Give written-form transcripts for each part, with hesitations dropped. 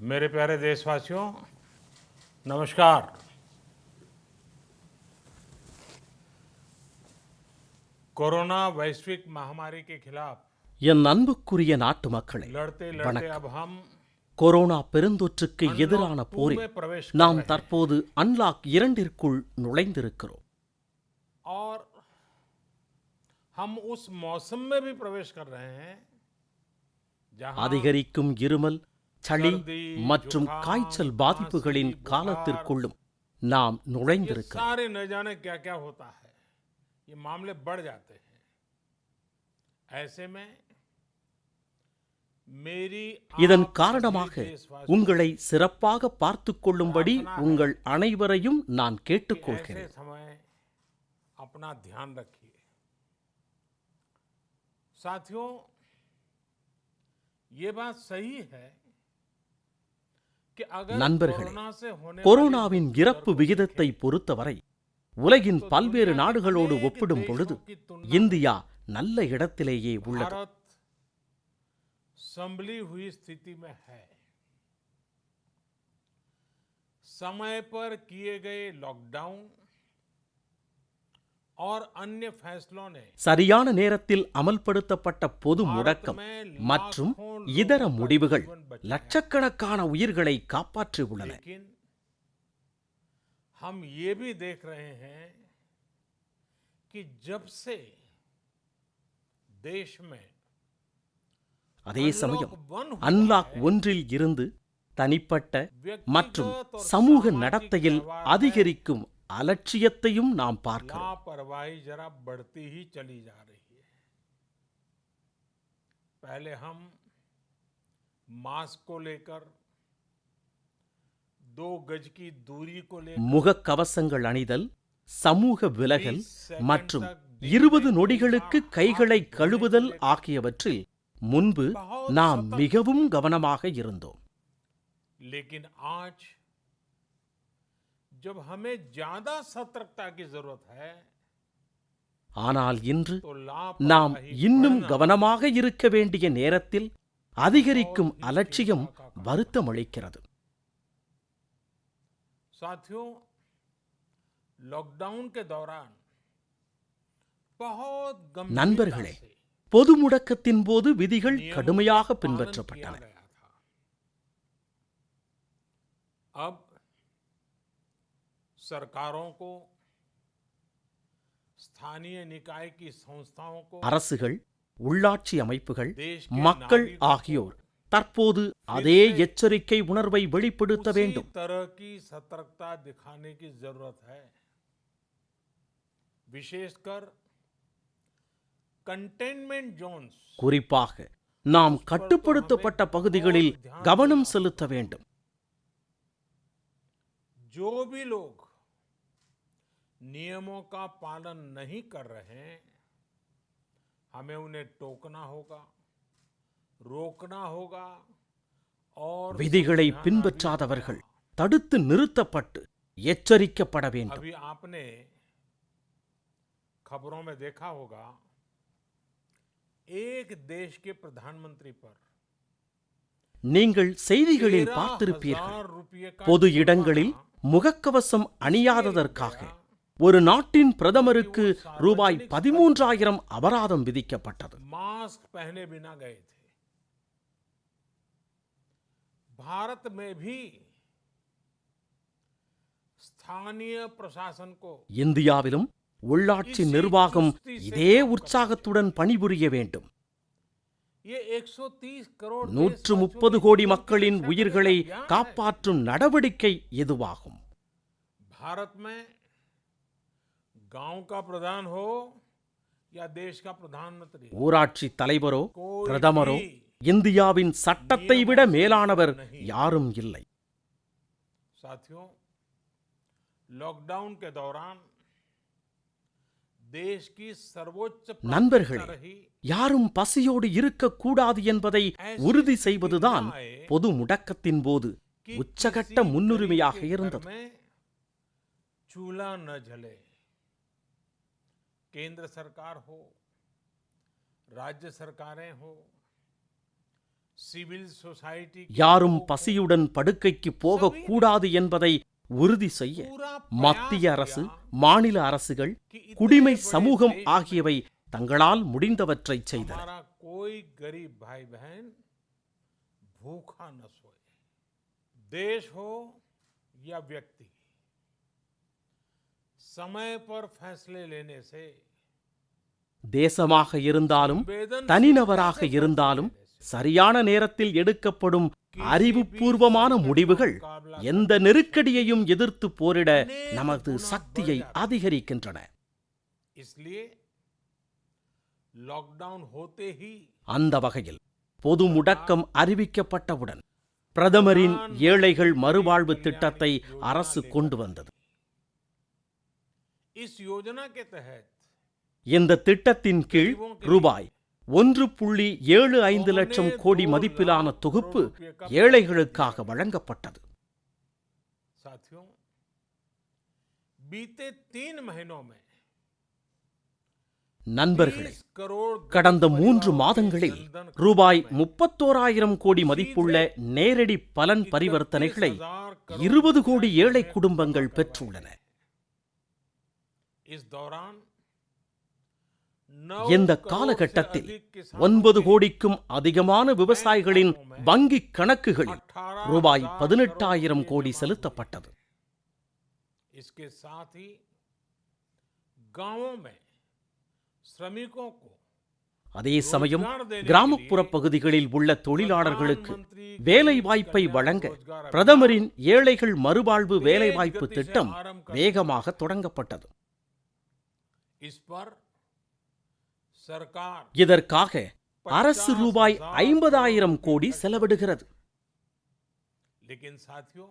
मेरे प्यारे देशवासियों, नमस्कार। कोरोना वैश्विक महामारी के खिलाफ என் அன்புக்குரிய நாட்டு மக்களே, लड़ते लड़ते अब வணக்கம். हम கொரோனா பெருந்தொற்றுக்கு अनलॉक எதிரான 2 போரில் में प्रवेश कर நாம் रहे हैं தற்போது அன்லாக் 2ற்குள் நுழைந்திருக்கிறோம். और हम उस मौसम में भी प्रवेश कर रहे हैं जहां அதிகரிக்கும் இருமல், சளி सर्दी, மற்றும் जुकाम, காய்ச்சல் பாதிப்புகளின் खांसी, காலத்திற்குள்ளும் நாம் ये நுழைந்திருக்கிறோம். सारे न जाने क्या क्या होता है, ये मामले बढ़ जाते हैं। ऐसे में मेरी இதன் आप காரணமாக सभी देशवासियों உங்களை சிறப்பாக பார்த்துக் கொள்ளும்படி प्रार्थना है உங்கள் அனைவரையும் நான் कि ऐसे கேட்டுக்கொள்கிறேன். समय अपना ध्यान रखिए। साथियों, ये बात सही है कि अगर நண்பர்களே, कोरोना से होने वाली கொரோனாவின் मृत्यु இறப்பு दर को விகிதத்தை देखें பொறுத்தவரை உலகின் तो பல்வேறு दुनिया के நாடுகளோடு अनेक ஒப்பிடும் देशों பொழுது की तुलना में இந்தியா நல்ல இடத்திலேயே உள்ளது. भारत संभली हुई स्थिति में है। समय पर किए गए लॉकडाउन और अन्य फैसलों ने சரியான நேரத்தில் அமல்படுத்தப்பட்ட பொது भारत முடக்கம் में மற்றும் लाखों இதர लोगों का முடிவுகள் जीवन बचाया। லட்சக்கணக்கான உயிர்களை காப்பாற்றியுள்ளன. लेकिन हम ये भी देख रहे हैं कि जब से देश में அதே சமயம் अनलॉक 1 हुआ அன்லாக் है, 1ல் இருந்து தனிப்பட்ட மற்றும் व्यक्तिगत और சமூக सामाजिक நடத்தையில் व्यवहार में அதிகரிக்கும் அலட்சியத்தையும் நாம் பார்க்கிறோம். लापरवाही जरा बढ़ती ही चली जा रही है। पहले हम मास्क को लेकर, 2 गज की दूरी को लेकर முகக்கவசங்கள் அணிதல், சமூக விலகல் 20 सेकंड மற்றும் तक दिन 20 में நொடிகளுக்கு एक बार கைகளை हाथ கழுவுதல் धोने को लेकर ஆகியவற்றில் முன்பு बहुत நாம் सतर्क மிகவும் கவனமாக இருந்தோம். लेकिन आज जब हमें ज्यादा सतर्कता की जरूरत है ஆனால் இன்று तो நாம் लापरवाही இன்னும் बढ़ना கவனமாக இருக்க வேண்டிய நேரத்தில் அதிகரிக்கும் बहुत ही அலட்சியம் चिंता का कारण है। வருத்தமளிக்கிறது. साथियों, लॉकडाउन के दौरान बहुत गंभीरता நண்பர்களே, से பொது முடக்கத்தின் போது விதிகள் नियमों का கடுமையாக पालन किया பின்பற்றப்பட்டன. गया था। अब सरकारों को, स्थानीय निकाय की संस्थाओं को, அரசுகள், உள்ளாட்சி அமைப்புகள், देश के மக்கள் नागरिकों ஆகியோர் தற்போது அதே எச்சரிக்கை உணர்வை வெளிப்படுத்த उसी வேண்டும். तरह की सतर्कता दिखाने की जरूरत है। विशेषकर कंटेनमेंट जोन्स குறிப்பாக நாம் கட்டுப்படுத்தப்பட்ட பகுதிகளில் கவனம் செலுத்த வேண்டும். जो भी लोग नियमों का पालन नहीं कर रहे हैं, हमें उन्हें टोकना होगा, रोकना होगा और விதிகளை समझाना भी பின்பற்றாதவர்கள் होगा। தடுத்து நிறுத்தப்பட்டு எச்சரிக்கப்பட வேண்டும். अभी आपने खबरों में देखा होगा, एक देश के प्रधानमंत्री पर நீங்கள் செய்திகளில் 13,000 பார்த்திருப்பீர்கள். रुपये का பொது இடங்களில் முகக்கவசம் அணியாததற்காக ஒரு நாட்டின் பிரதமருக்கு ரூபாய் 13,000 அபராதம் விதிக்கப்பட்டது. मास्क पहने बिना गए थे। भारत में भी स्थानीय प्रशासन को இந்தியாவிலும் உள்ளாட்சி நிர்வாகம் இதே உற்சாகத்துடன் பணிபுரிய வேண்டும். ये 130 करोड़ 130 கோடி மக்களின் உயிர்களை காப்பாற்றும் நடவடிக்கை எதுவாகும்? भारत में गांव का प्रधान हो या देश का प्रधानमंत्री, ஊராட்சி தலைவரோ कोई பிரதமரோ भी இந்தியாவின் சட்டத்தை விட மேலானவர் யாரும் இல்லை. साथियों, लॉकडाउन के दौरान देश की सर्वोच्च நண்பர்களே, प्राथमिकता रही யாரும் பசியோடு இருக்கக்கூடாது என்பதை உறுதி செய்வதுதான் பொது முடக்கத்தின் போது कि உச்சகட்ட किसी முன்னுரிமையாக गरीब के घर இருந்தது. में चूल्हा न जले। केंद्र सरकार हो, राज्य सरकारें हो सिविल सोसाइटी के யாரும் लोग பசியுடன் படுக்கைக்கு போகக்கூடாது என்பதை உறுதி செய்ய पूरा மத்திய प्रयास அரசு किया மாநில அரசுகள் कि इतने குடிமை बड़े சமூகம் देश ஆகியவை தங்களால் முடிந்தவற்றை செய்தன. हमारा कोई गरीब भाई बहन भूखा न सोए. देश हो या व्यक्ति, समय पर फैसले लेने से, தேசமாக இருந்தாலும் संवेदनशीलता தனிநபராக से फैसले இருந்தாலும் लेने से சரியான நேரத்தில் எடுக்கப்படும் அறிவுபூர்வமான முடிவுகள் எந்த நெருக்கடியையும் எதிர்த்து போரிட நமது சக்தியை அதிகரிக்கின்றன. इसलिए लॉकडाउन होते ही அந்த வகையில் பொது முடக்கம் அறிவிக்கப்பட்டவுடன் பிரதமரின் ஏழைகள் மறுவாழ்வு திட்டத்தை அரசு கொண்டு வந்தது. इस योजना के तहत இந்த திட்டத்தின் கீழ் ரூபாய் 1.75 லட்சம் கோடி மதிப்பிலான தொகுப்பு ஏழைகளுக்காக வழங்கப்பட்டது. साथियों, बीते 3 महीनों में நண்பர்களே, 30 करोड़ கடந்த 3 परिवारों மாதங்களில் के जनधन ரூபாய் 31,000 கோடி மதிப்புள்ள நேரடி பலன் பரிவர்த்தனைகளை 20 கோடி ஏழை குடும்பங்கள் பெற்றுள்ளன. इस दौरान இந்த காலகட்டத்தில் 9 கோடிக்கும் அதிகமான விவசாயிகளின் வங்கிக் கணக்குகளில் ரூபாய் 18,000 கோடி செலுத்தப்பட்டது. इसके साथ ही गांवों में श्रमिकों को அதே சமயம் கிராமப்புற பகுதிகளில் உள்ள தொழிலாளர்களுக்கு வேலை வாய்ப்பை வழங்க பிரதமரின் ஏழைகள் மறுவாழ்வு வேலைவாய்ப்பு திட்டம் வேகமாக தொடங்கப்பட்டது. इस पर सरकार இதற்காக அரசு ரூபாய் 50,000 கோடி செலவிடுகிறது. लेकिन साथियों,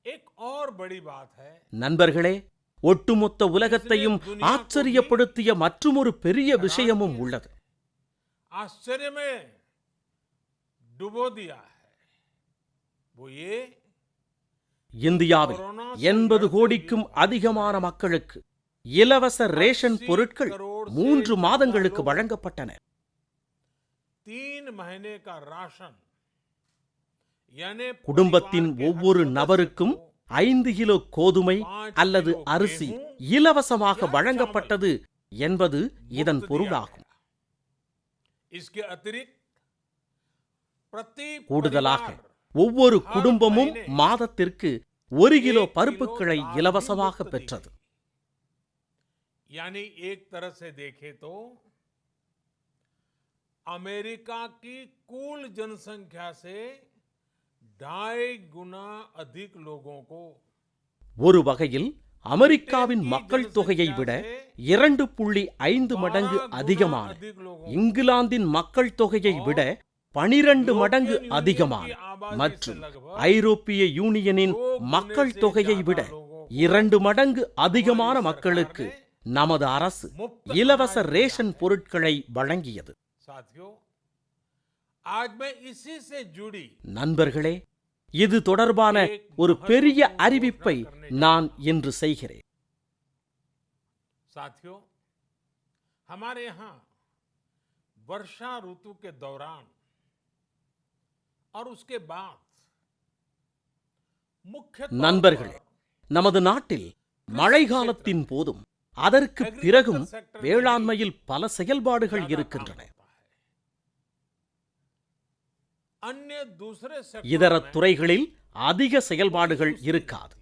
एक और बड़ी बात है. நண்பர்களே, ஒட்டுமொத்த உலகத்தையும் ஆச்சரியப்படுத்திய மற்றுமொரு பெரிய விஷயமும் உள்ளது. आश्चर्य में डुबो दिया है. वो ये இந்தியாவில் 80 கோடிக்கும் அதிகமான மக்களுக்கு இலவச ரேஷன் பொருட்கள் 3 மாதங்களுக்கு வழங்கப்பட்டன. 3 महीने का राशन यानी குடும்பத்தின் ஒவ்வொரு நபருக்கும் 5 கிலோ கோதுமை அல்லது அரிசி இலவசமாக வழங்கப்பட்டது என்பது இதன் பொருளாகும். इसके अतिरिक्त प्रति கூடுதலாக परिवार ஒவ்வொரு குடும்பமும் மாதத்திற்கு 1 கிலோ பருப்புக்களை இலவசமாக பெற்றது. यानी एक तरह से देखें तो अमेरिका की कुल जनसंख्या से 2.5 गुना अधिक लोगों को ஒரு வகையில் அமெரிக்காவின் மக்கள் தொகையை விட 2.5 மடங்கு அதிகமான இங்கிலாந்தின் மக்கள் தொகையை விட 12 மடங்கு அதிகமான மற்றும் ஐரோப்பிய யூனியனின் மக்கள் தொகையை விட 2 மடங்கு அதிகமான மக்களுக்கு நமது அரசு இலவச ரேஷன் பொருட்களை வழங்கியது. साथियों, आज मैं इसी से जुड़ी நண்பர்களே, இது தொடர்பான ஒரு பெரிய அறிவிப்பை நான் இன்று செய்கிறேன். साथियों, हमारे यहाँ वर्षा ऋतु के दौरान और उसके बाद मुख्य तौर நண்பர்களே, पर நமது நாட்டில் மழை காலத்தின் போதும் அதற்கு பிறகும் வேளாண்மையில் பல செயல்பாடுகள் இருக்கின்றன. अन्य दूसरे இதர सेक्टरों में துறைகளில் அதிக செயல்பாடுகள் இருக்காது.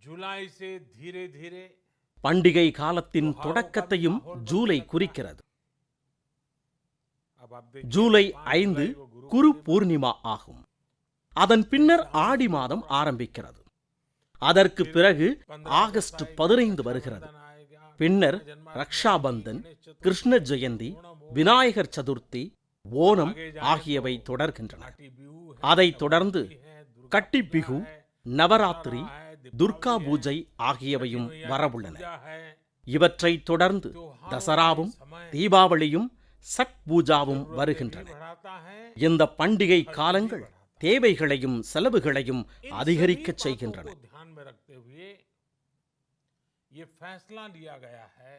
जुलाई से धीरे धीरे பண்டிகை காலத்தின் தொடக்கத்தையும் ஜூலை குறிக்கிறது. अब आप देखिए, ஜூலை 5 5 जुलाई को गुरु குரு பூர்ணிமா ஆகும். அதன் பின்னர் ஆடி மாதம் ஆரம்பிக்கிறது. அதற்கு பிறகு ஆகஸ்ட் 15 வருகிறது. பின்னர் ரக்ஷாபந்தன், கிருஷ்ண ஜெயந்தி, விநாயகர் சதுர்த்தி, ஓணம் ஆகியவை தொடர்கின்றன. அதைத் தொடர்ந்து கட்டி பிகு, நவராத்திரி, துர்கா பூஜை ஆகியவையும் வரவுள்ளன. இவற்றைத் தொடர்ந்து தசராவும் தீபாவளியும் சட் பூஜாவும் வருகின்றன. இந்த பண்டிகை காலங்கள் தேவைகளையும் செலவுகளையும் அதிகரிக்கச் செய்கின்றன. ध्यान में रखते हुए ये फैसला लिया गया है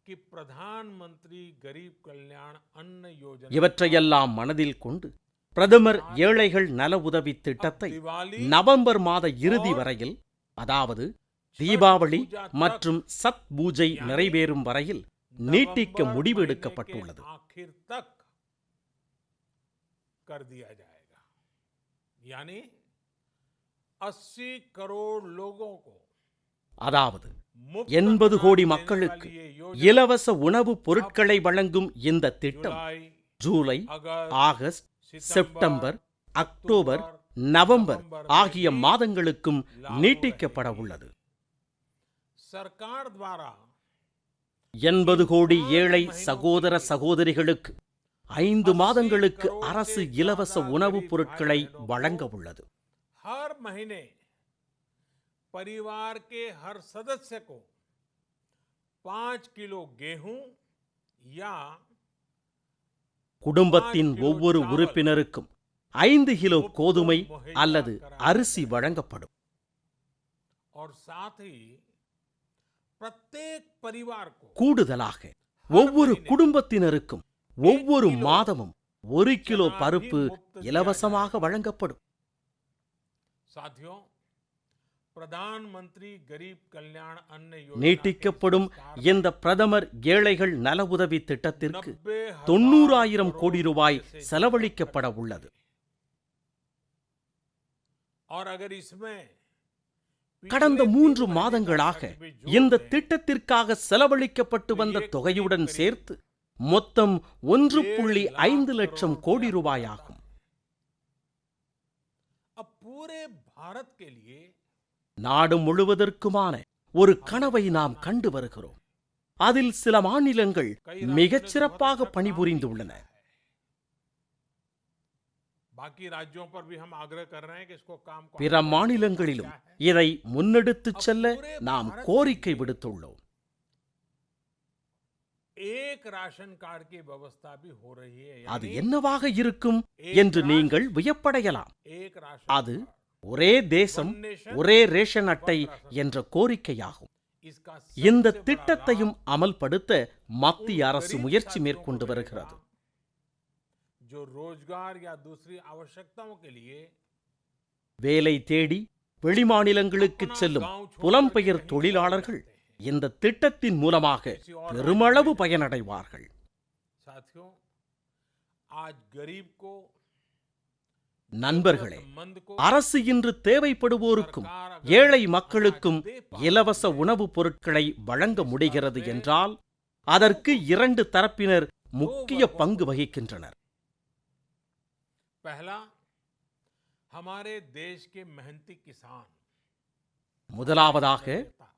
कि प्रधानमंत्री गरीब कल्याण अन्न योजना இவற்றையெல்லாம் மனதில் கொண்டு பிரதமர் ஏழைகள் நல உதவி திட்டத்தை நவம்பர் மாத இறுதி வரையில், அதாவது தீபாவளி மற்றும் சத் பூஜை நிறைவேறும் வரையில் நீட்டிக்க முடிவு எடுக்கப்பட்டுள்ளது. आखिर तक कर दिया जाएगा, यानी 80 करोड़ लोगों को அதாவது 80 கோடி மக்களுக்கு இலவச உணவுப் பொருட்களை வழங்கும் இந்த திட்டம் July, August, September, October, November ஆகிய மாதங்களுக்கும் நீட்டிக்கப்பட உள்ளது. सरकार द्वारा 80 கோடி ஏழை சகோதர சகோதரிகளுக்கு 5 மாதங்களுக்கு அரசு இலவச உணவுப் பொருட்களை வழங்க உள்ளது. हर महीने परिवार के हर सदस्य को 5 किलो गेहूं या குடும்பத்தின் ஒவ்வொரு உறுப்பினருக்கும் 5 கிலோ கோதுமை அல்லது அரிசி வழங்கப்படும். और साथ ही प्रत्येक परिवार को கூடுதலாக ஒவ்வொரு குடும்பத்தினருக்கும் ஒவ்வொரு மாதமும் 1 கிலோ பருப்பு இலவசமாக வழங்கப்படும். साथियों, प्रधानमंत्री गरीब कल्याण अन्न योजना நீட்டிக்கப்படும் இந்த பிரதமர் ஏழைகள் நல உதவி திட்டத்திற்கு 90,000 கோடி ரூபாய் செலவழிக்கப்பட உள்ளது. और अगर इसमें கடந்த 3 மாதங்களாக இந்த திட்டத்திற்காக செலவழிக்கப்பட்டு வந்த தொகையுடன் சேர்த்து மொத்தம் 1.5 லட்சம் கோடி ரூபாய் ஆகும். अब पूरे भारत के लिए நாடு முழுவதற்குமான ஒரு கனவை நாம் கண்டு வருகிறோம். அதில் சில மாநிலங்கள் மிகச் சிறப்பாக பணிபுரிந்துள்ளன. बाकी राज्यों पर भी हम आग्रह कर रहे हैं कि इसको काम பிற மாநிலங்களிலும் இதை முன்னெடுத்துச் செல்ல நாம் கோரிக்கை விடுத்துள்ளோம். एक राशन कार्ड की व्यवस्था भी हो रही है, அது என்னவாக இருக்கும் என்று நீங்கள் வியப்படையலாம். एक राशन அது ஒரே தேசம் ஒரே ரேஷன் அட்டை என்ற கோரிக்கையாகும். इसका இந்த திட்டத்தையும் அமல்படுத்த மத்திய அரசு முயற்சி மேற்கொண்டு வருகிறது. जो रोजगार या दूसरी आवश्यकताओं के लिए வேலை தேடி வெளிமாநிலங்களுக்கு செல்லும் புலம்பெயர் தொழிலாளர்கள் இந்த திட்டத்தின் மூலமாக பெருமளவு பயனடைவார்கள். साथियों, आज गरीब को நண்பர்களே, அரசு இன்று தேவைப்படுவோருக்கும் ஏழை மக்களுக்கும் இலவச உணவுப் பொருட்களை வழங்க முடிகிறது என்றால் அதற்கு 2 தரப்பினர் முக்கிய பங்கு வகிக்கின்றனர். पहला, हमारे देश के मेहनती किसान, முதலாவதாக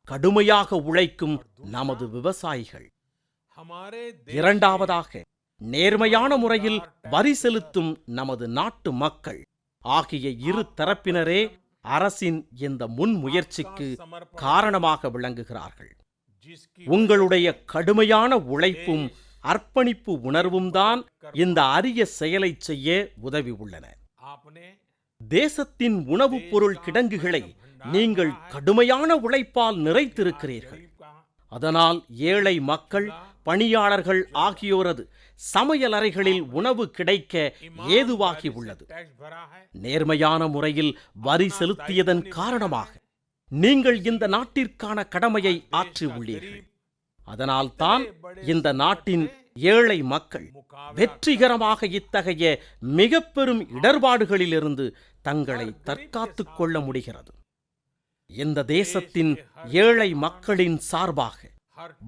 கடுமையாக உழைக்கும் நமது விவசாயிகள், हमारे இரண்டாவதாக நேர்மையான முறையில் வரி செலுத்தும் நமது நாட்டு மக்கள் ஆகிய 2 தரப்பினரே அரசின் இந்த முன்முயற்சிக்கு காரணமாக விளங்குகிறார்கள். உங்களுடைய கடுமையான உழைப்பும் அர்ப்பணிப்பு உணர்வும் தான் இந்த அரிய செயலை செய்ய உதவி உள்ளன. தேசத்தின் உணவுப் பொருள் கிடங்குகளை நீங்கள் கடுமையான உழைப்பால் நிறைத்திருக்கிறீர்கள். அதனால் ஏழை மக்கள், பணியாளர்கள் ஆகியோரது சமையலறைகளில் உணவு கிடைக்க ஏதுவாகி உள்ளது. நேர்மையான முறையில் வரி செலுத்தியதன் காரணமாக நீங்கள் இந்த நாட்டிற்கான கடமையை ஆற்றி உள்ளீர்கள். அதனால்தான் இந்த நாட்டின் ஏழை மக்கள் வெற்றிகரமாக இத்தகைய மிக பெரும் இடர்பாடுகளிலிருந்து தங்களை தற்காத்துக் கொள்ள முடிகிறது. இந்த தேசத்தின் ஏழை மக்களின் சார்பாக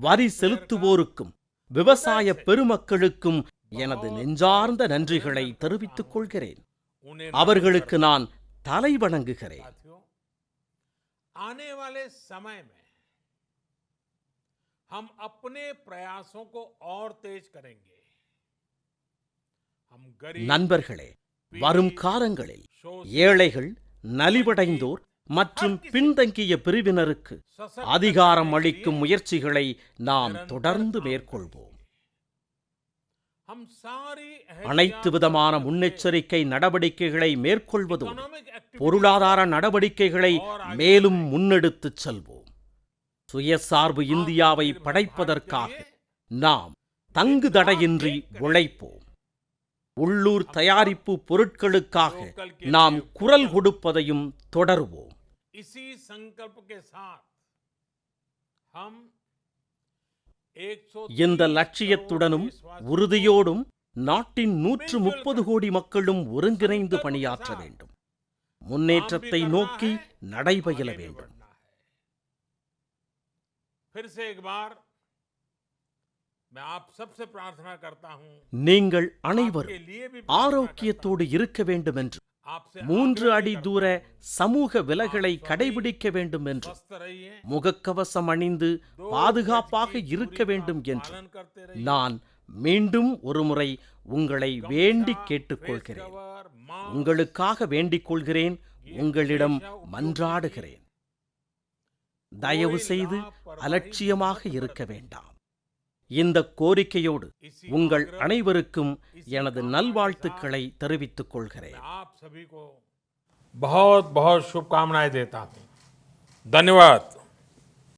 வரி செலுத்துவோருக்கும் விவசாய பெருமக்களுக்கும் எனது நெஞ்சார்ந்த நன்றிகளை தெரிவித்துக் கொள்கிறேன். அவர்களுக்கு நான் தலை வணங்குகிறேன். आने वाले समय में हम अपने प्रयासों को और तेज करेंगे. हम गरीब, நண்பர்களே, வரும் காலங்களில் ஏழைகள், நலிவடைந்தோர் மற்றும் பின்தங்கிய பிரிவினருக்கு அதிகாரம் அளிக்கும் முயற்சிகளை நாம் தொடர்ந்து மேற்கொள்வோம். அனைத்து விதமான முன்னெச்சரிக்கை நடவடிக்கைகளை மேற்கொள்வதோடு பொருளாதார நடவடிக்கைகளை மேலும் முன்னெடுத்துச் செல்வோம். சுயசார்பு இந்தியாவை படைப்பதற்காக நாம் தங்கு தடையின்றி உழைப்போம். உள்ளூர் தயாரிப்பு பொருட்களுக்காக நாம் குரல் கொடுப்பதையும் தொடருவோம். इसी संकल्प के साथ हम இந்த லட்சியத்துடனும் உறுதியோடும் நாட்டின் 130 கோடி மக்களும் ஒருங்கிணைந்து பணியாற்ற வேண்டும். முன்னேற்றத்தை நோக்கி நடைபயில வேண்டும். फिर से एक बार मैं आप सबसे प्रार्थना करता हूं, நீங்கள் அனைவரும் ஆரோக்கியத்தோடு இருக்க வேண்டும் என்று, 3 அடி தூர சமூக விலகலை கடைபிடிக்க வேண்டும் என்று, முகக்கவசம் அணிந்து பாதுகாப்பாக இருக்க வேண்டும் என்று நான் மீண்டும் ஒருமுறை உங்களை வேண்டி கேட்டுக்கொள்கிறேன். உங்களுக்காக வேண்டிக் கொள்கிறேன், உங்களிடம் மன்றாடுகிறேன். தயவு செய்து அலட்சியமாக இருக்க வேண்டாம். இந்த கோரிக்கையோடு உங்கள் அனைவருக்கும் எனது நல்வாழ்த்துக்களை தெரிவித்துக் கொள்கிறேன். बहुत बहुत शुभकामनाएं देता हूं. धन्यवाद.